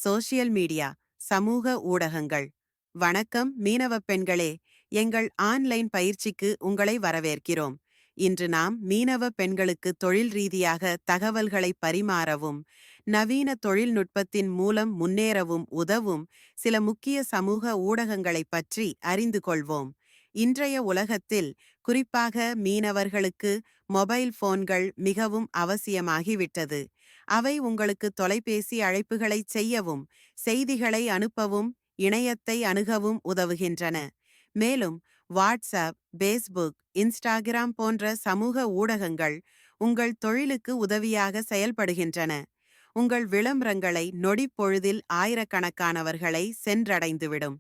Social media, சமூக ஊடகங்கள். வணக்கம் மீனவ பெண்களே, எங்கள் ஆன்லைன் பயிற்சிக்கு உங்களை வரவேற்கிறோம். இன்று நாம் மீனவ பெண்களுக்கு தொழில் ரீதியாக தகவல்களை பரிமாறவும், நவீன தொழில்நுட்பத்தின் மூலம் முன்னேறவும் உதவும் சில முக்கிய சமூக ஊடகங்களைப் பற்றி அறிந்து கொள்வோம். இன்றைய உலகத்தில், குறிப்பாக மீனவர்களுக்கு மொபைல் போன்கள் மிகவும் அவசியமாகிவிட்டது. அவை உங்களுக்கு தொலைபேசி அழைப்புகளை செய்யவும், செய்திகளை அனுப்பவும், இணையத்தை அணுகவும் உதவுகின்றன. மேலும் வாட்ஸ்அப், பேஸ்புக், இன்ஸ்டாகிராம் போன்ற சமூக ஊடகங்கள் உங்கள் தொழிலுக்கு உதவியாக செயல்படுகின்றன. உங்கள் விளம்பரங்களை நொடிப்பொழுதில் ஆயிரக்கணக்கானவர்களை சென்றடைந்துவிடும்.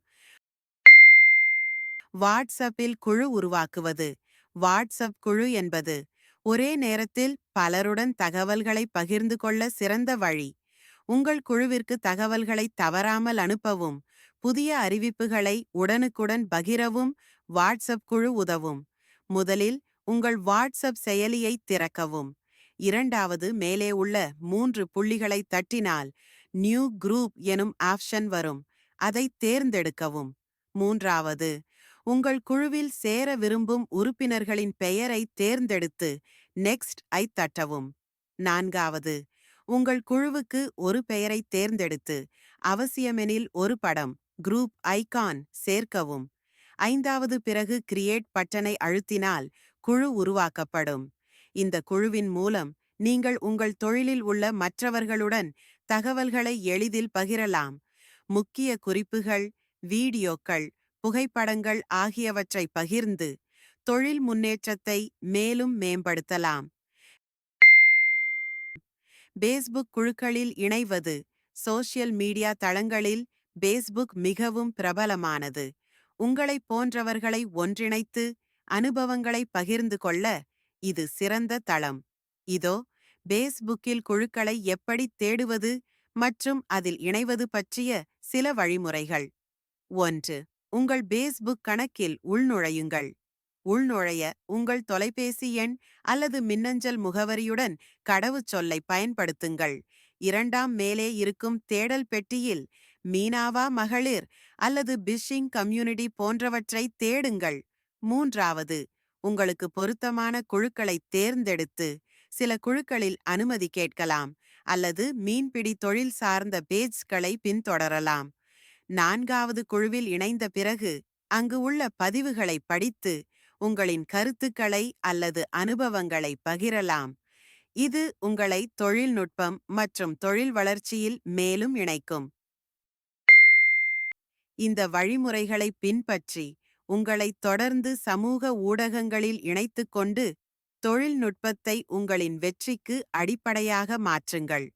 வாட்ஸ்அப்பில் குழு உருவாக்குவது. வாட்ஸ்அப் குழு என்பது ஒரே நேரத்தில் பலருடன் தகவல்களை பகிர்ந்து கொள்ள சிறந்த வழி. உங்கள் குழுவிற்கு தகவல்களை தவறாமல் அனுப்பவும், புதிய அறிவிப்புகளை உடனுக்குடன் பகிரவும் வாட்ஸ்அப் குழு உதவும். முதலில் உங்கள் வாட்ஸ்அப் செயலியை திறக்கவும். இரண்டாவது, மேலே உள்ள 3 புள்ளிகளை தட்டினால் நியூ குரூப் எனும் ஆப்ஷன் வரும். அதை தேர்ந்தெடுக்கவும். மூன்றாவது, உங்கள் குழுவில் சேர விரும்பும் உறுப்பினர்களின் பெயரை தேர்ந்தெடுத்து நெக்ஸ்ட் ஐ தட்டவும். நான்காவது, உங்கள் குழுவுக்கு ஒரு பெயரை தேர்ந்தெடுத்து அவசியமெனில் ஒரு படம், குரூப் ஐகான் சேர்க்கவும். ஐந்தாவது, பிறகு கிரியேட் பட்டனை அழுத்தினால் குழு உருவாக்கப்படும். இந்த குழுவின் மூலம் நீங்கள் உங்கள் தொழிலில் உள்ள மற்றவர்களுடன் தகவல்களை எளிதில் பகிரலாம். முக்கிய குறிப்புகள், வீடியோக்கள், புகைப்படங்கள் ஆகியவற்றை பகிர்ந்து தொழில் முன்னேற்றத்தை மேலும் மேம்படுத்தலாம். பேஸ்புக் குழுக்களில் இணைவது. சோஷியல் மீடியா தளங்களில் பேஸ்புக் மிகவும் பிரபலமானது. உங்களைப் போன்றவர்களை ஒன்றிணைத்து அனுபவங்களை பகிர்ந்து கொள்ள இது சிறந்த தளம். இதோ பேஸ்புக்கில் குழுக்களை எப்படி தேடுவது மற்றும் அதில் இணைவது பற்றிய சில வழிமுறைகள். 1. உங்கள் பேஸ்புக் கணக்கில் உள்நுழையுங்கள். உள்நுழைய உங்கள் தொலைபேசி எண் அல்லது மின்னஞ்சல் முகவரியுடன் கடவுச்சொல்லை பயன்படுத்துங்கள். 2. மேலே இருக்கும் தேடல் பெட்டியில் மீனாவா மகளிர் அல்லது பிஷிங் கம்யூனிட்டி போன்றவற்றை தேடுங்கள். 3. உங்களுக்கு பொருத்தமான குழுக்களை தேர்ந்தெடுத்து சில குழுக்களில் அனுமதி கேட்கலாம் அல்லது மீன்பிடி தொழில் சார்ந்த பேஜ்களை பின்தொடரலாம். 4. குழுவில் இணைந்த பிறகு அங்கு உள்ள பதிவுகளை படித்து உங்களின் கருத்துக்களை அல்லது அனுபவங்களை பகிரலாம். இது உங்களை தொழில்நுட்பம் மற்றும் தொழில் வளர்ச்சியில் மேலும் இணைக்கும். இந்த வழிமுறைகளை பின்பற்றி உங்களை தொடர்ந்து சமூக ஊடகங்களில் இணைத்துக்கொண்டு தொழில்நுட்பத்தை உங்களின் வெற்றிக்கு அடிப்படையாக மாற்றுங்கள்.